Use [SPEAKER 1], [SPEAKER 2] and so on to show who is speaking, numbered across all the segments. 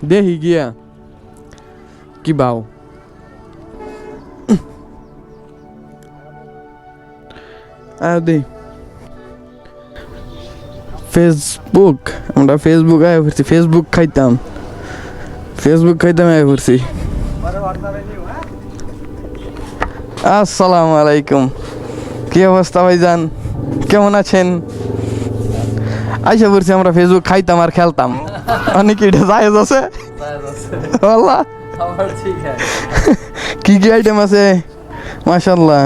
[SPEAKER 1] দেখি গিয়া কি বাও দে ফেসবুক আমরা ফেসবুক আয় করছি ফেসবুক খাইতাম আয় করছি আসসালামু আলাইকুম কি অবস্থা ভাইজান কেমন আছেন আইসা বলছি আমরা ফেসবুক খাইতাম আর খেলতাম অনেক এটা জায়েজ আছে আল্লাহ কি কি আইটেম আছে মাশাআল্লাহ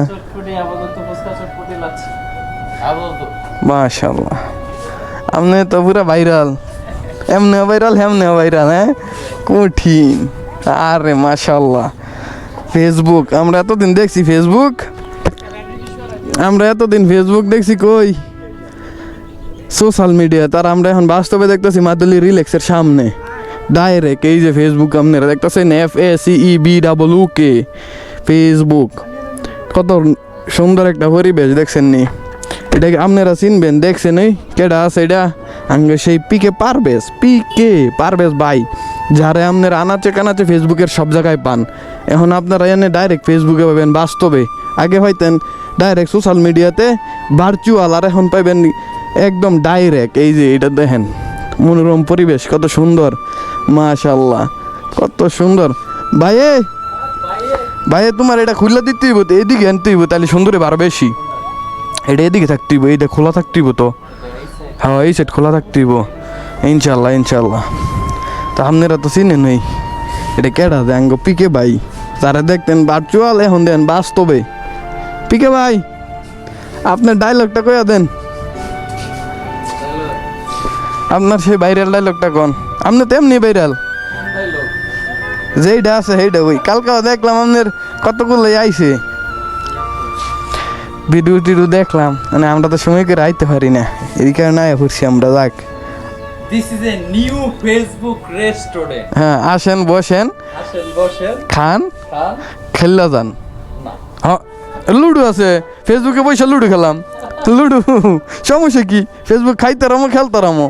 [SPEAKER 1] মাশাআল্লাহ আপনি তো পুরা ভাইরাল এমনিও ভাইরাল হেমনিও ভাইরাল হ্যাঁ কঠিন আরে মাশাআল্লাহ ফেসবুক আমরা এতদিন দেখছি ফেসবুক দেখছি কই সোশ্যাল মিডিয়া তার আমরা এখন বাস্তবে দেখতেছি মাদুলি রিল্যাক্সের সামনে ডাইরেক্ট এই যে ফেসবুক আপনারা দেখতেছেন FACEBWK ফেসবুক কত সুন্দর একটা পরিবেশ দেখছেন নি এটা আপনারা চিনবেন দেখছেন এই কেডা আছে এটা আঙ্গে সেই পিকে পারবেজ ভাই যারা আপনারা আনাচে কানাচে ফেসবুকের সব জায়গায় পান এখন আপনারা এনে ডাইরেক্ট ফেসবুকে পাবেন বাস্তবে আগে হয়তেন ডাইরেক্ট সোশ্যাল মিডিয়াতে ভার্চুয়াল আর এখন পাইবেন একদম ডাইরেক্ট এই যে এটা দেখেন মনোরম পরিবেশ কত সুন্দর মাশাআল্লাহ কত সুন্দর ভাইয়ে তোমার এটা খুললা দিতে হইব তো এদিকে আনতে হইব তাহলে সুন্দরে বারো বেশি এটা এদিকে থাকতে হইব এইটা খোলা থাকতে হইব তো হ্যাঁ এই সেট খোলা থাকতে হইব ইনশাল্লাহ তা আপনারা তো চিনেন ওই এটা কেডা দেন গো পিকে ভাই যারা দেখতেন ভার্চুয়াল এখন দেন বাস্তবে পিকে ভাই আপনার ডায়লগটা কইয়া দেন আপনার সেই ভাইরাল ডায়লগটা কোন আপনি তো এমনি ভাইরাল যেইটা আছে সেইটা ওই কালকাও দেখলাম আপনার কতগুলো আইছে ভিডিও টিডিও দেখলাম মানে আমরা তো সময় করে আইতে পারি না এই কারণে আয়া করছি আমরা যাক
[SPEAKER 2] This is a new Facebook restaurant.
[SPEAKER 1] হ্যাঁ আসেন বসেন খান খেললা যান হ্যাঁ লুডো আছে ফেসবুকে বসে লুডো খেলাম লুডো সমস্যা কি ফেসবুক খাইতে রামো খেলতে রামো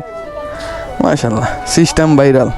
[SPEAKER 1] মাশাআল্লাহ সিস্টেম ভাইরাল